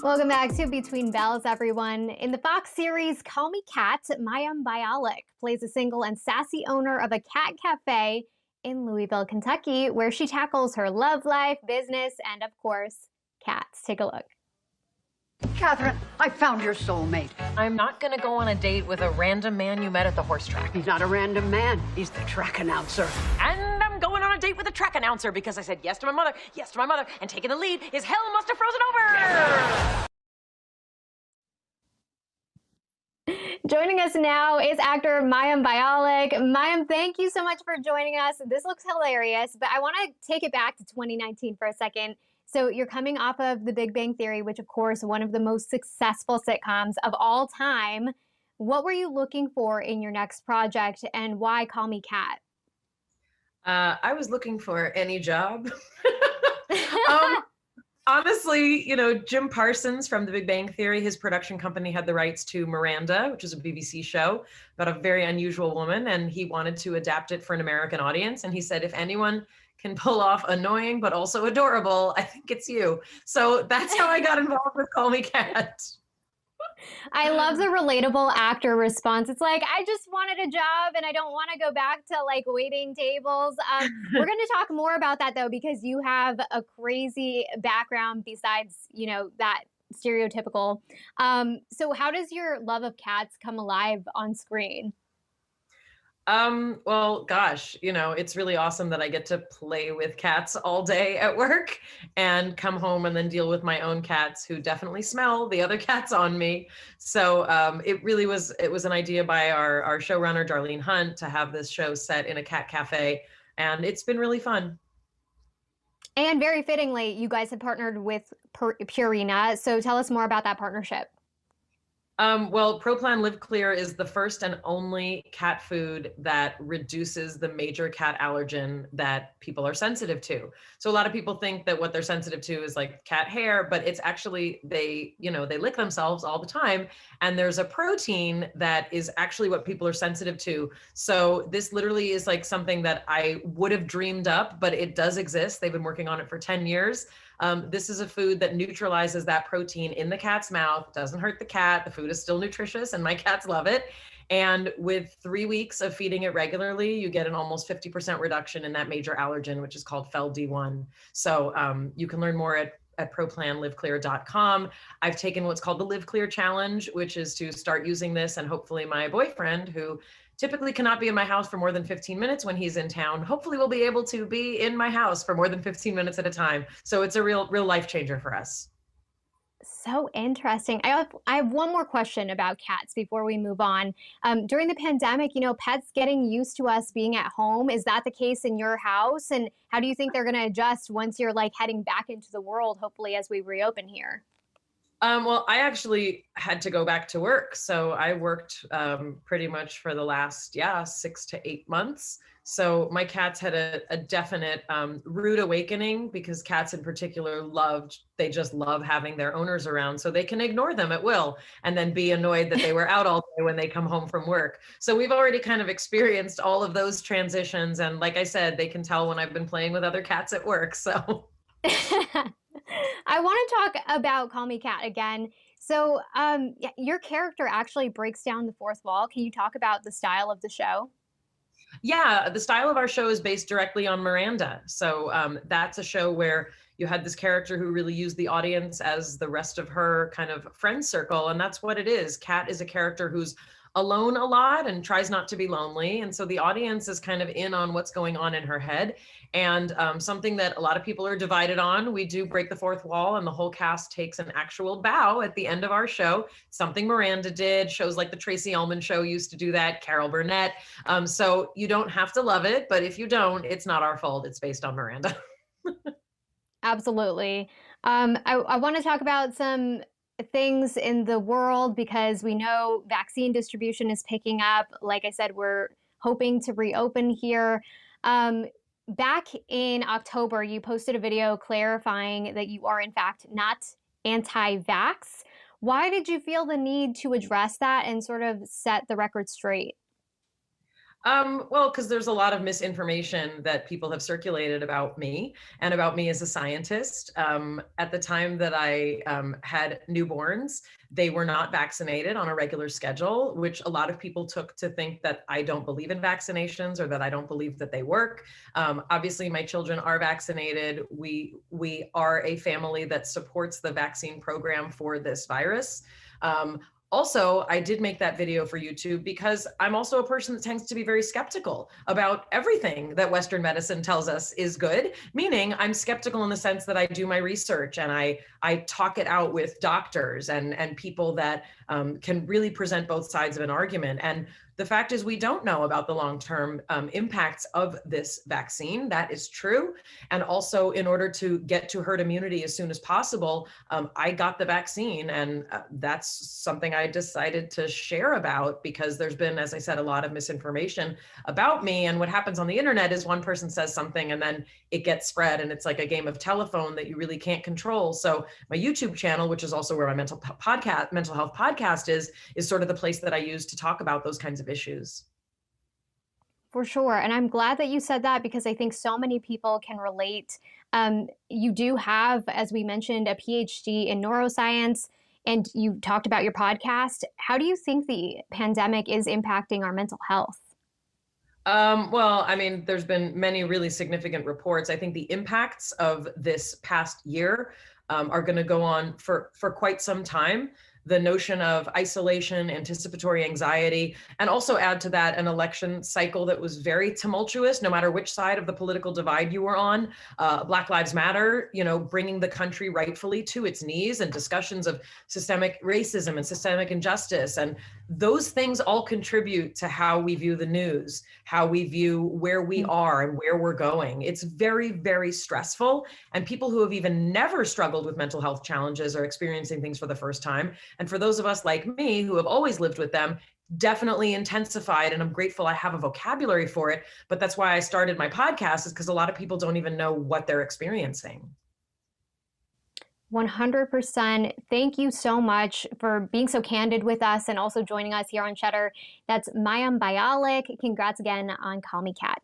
Welcome back to Between Bells, everyone. In the Fox series Call Me Cat, Mayim Bialik plays a single and sassy owner of a cat cafe in Louisville, Kentucky, where she tackles her love life, business, and of course, cats. Take a look. Catherine, I found your soulmate. I'm not gonna go on a date with a random man you met at the horse track. He's not a random man. He's the track announcer. And I'm going on a date with a track announcer because I said yes to my mother, and taking the lead is hell must have frozen over. Joining us now is actor Mayim Bialik. Mayim, thank you so much for joining us. This looks hilarious, but I want to take it back to 2019 for a second. So you're coming off of The Big Bang Theory, which of course, one of the most successful sitcoms of all time. What were you looking for in your next project, and why Call Me Cat? I was looking for any job. Honestly, Jim Parsons from The Big Bang Theory, his production company had the rights to Miranda, which is a BBC show about a very unusual woman, and he wanted to adapt it for an American audience. And he said, if anyone can pull off annoying but also adorable, I think it's you. So that's how I got involved with Call Me Cat. I love the relatable actor response. It's like, I just wanted a job and I don't want to go back to like waiting tables. We're going to talk more about that though, because you have a crazy background besides, that stereotypical. So how does your love of cats come alive on screen? Well, gosh, it's really awesome that I get to play with cats all day at work and come home and then deal with my own cats who definitely smell the other cats on me. So it was an idea by our showrunner, Darlene Hunt, to have this show set in a cat cafe. And it's been really fun. And very fittingly, you guys have partnered with Purina. So tell us more about that partnership. Well, Pro Plan Live Clear is the first and only cat food that reduces the major cat allergen that people are sensitive to. So a lot of people think that what they're sensitive to is like cat hair, but it's actually, they lick themselves all the time. And there's a protein that is actually what people are sensitive to. So this literally is like something that I would have dreamed up, but it does exist. They've been working on it for 10 years. This is a food that neutralizes that protein in the cat's mouth, doesn't hurt the cat. The food is still nutritious and my cats love it. And with 3 weeks of feeding it regularly, you get an almost 50% reduction in that major allergen, which is called FeLD1. So you can learn more at proplanliveclear.com. I've taken what's called the Live Clear Challenge, which is to start using this, and hopefully my boyfriend, who typically cannot be in my house for more than 15 minutes when he's in town, hopefully we'll be able to be in my house for more than 15 minutes at a time. So it's a real life changer for us. So interesting. I have one more question about cats before we move on. During the pandemic, pets getting used to us being at home. Is that the case in your house? And how do you think they're going to adjust once you're like heading back into the world, hopefully as we reopen here? Well, I actually had to go back to work. So I worked pretty much for the last, 6 to 8 months. So my cats had a definite rude awakening, because cats in particular they just love having their owners around, so they can ignore them at will and then be annoyed that they were out all day when they come home from work. So we've already kind of experienced all of those transitions. And like I said, they can tell when I've been playing with other cats at work, so. I want to talk about Call Me Cat again. So your character actually breaks down the fourth wall. Can you talk about the style of the show? Yeah, the style of our show is based directly on Miranda. So that's a show where you had this character who really used the audience as the rest of her kind of friend circle. And that's what it is. Cat is a character who's alone a lot and tries not to be lonely. And so the audience is kind of in on what's going on in her head. And something that a lot of people are divided on, we do break the fourth wall, and the whole cast takes an actual bow at the end of our show. Something Miranda did. Shows like the Tracy Ullman Show used to do that, Carol Burnett. So you don't have to love it, but if you don't, it's not our fault. It's based on Miranda. Absolutely. I want to talk about some things in the world, because we know vaccine distribution is picking up. Like I said, we're hoping to reopen here. Back in October, you posted a video clarifying that you are in fact not anti-vax. Why did you feel the need to address that and sort of set the record straight? Well, because there's a lot of misinformation that people have circulated about me and about me as a scientist. At the time that I had newborns, they were not vaccinated on a regular schedule, which a lot of people took to think that I don't believe in vaccinations or that I don't believe that they work. Obviously, my children are vaccinated. We are a family that supports the vaccine program for this virus. Also, I did make that video for YouTube because I'm also a person that tends to be very skeptical about everything that Western medicine tells us is good, meaning I'm skeptical in the sense that I do my research and I talk it out with doctors and people that can really present both sides of an argument. And the fact is, we don't know about the long-term impacts of this vaccine. That is true. And also, in order to get to herd immunity as soon as possible, I got the vaccine. And that's something I decided to share about because there's been, as I said, a lot of misinformation about me. And what happens on the internet is one person says something and then it gets spread. And it's like a game of telephone that you really can't control. So my YouTube channel, which is also where my mental health podcast is sort of the place that I use to talk about those kinds of issues. For sure. And I'm glad that you said that because I think so many people can relate. You do have, as we mentioned, a PhD in neuroscience, and you talked about your podcast. How do you think the pandemic is impacting our mental health? Well, I mean, there's been many really significant reports. I think the impacts of this past year are going to go on for quite some time. The notion of isolation, anticipatory anxiety, and also add to that an election cycle that was very tumultuous, no matter which side of the political divide you were on. Black Lives Matter, bringing the country rightfully to its knees, and discussions of systemic racism and systemic injustice. And those things all contribute to how we view the news, how we view where we are and where we're going. It's very, very stressful. And people who have even never struggled with mental health challenges are experiencing things for the first time. And for those of us like me who have always lived with them, definitely intensified. And I'm grateful I have a vocabulary for it. But that's why I started my podcast, is because a lot of people don't even know what they're experiencing. 100%. Thank you so much for being so candid with us and also joining us here on Cheddar. That's Mayim Bialik. Congrats again on Call Me Kat.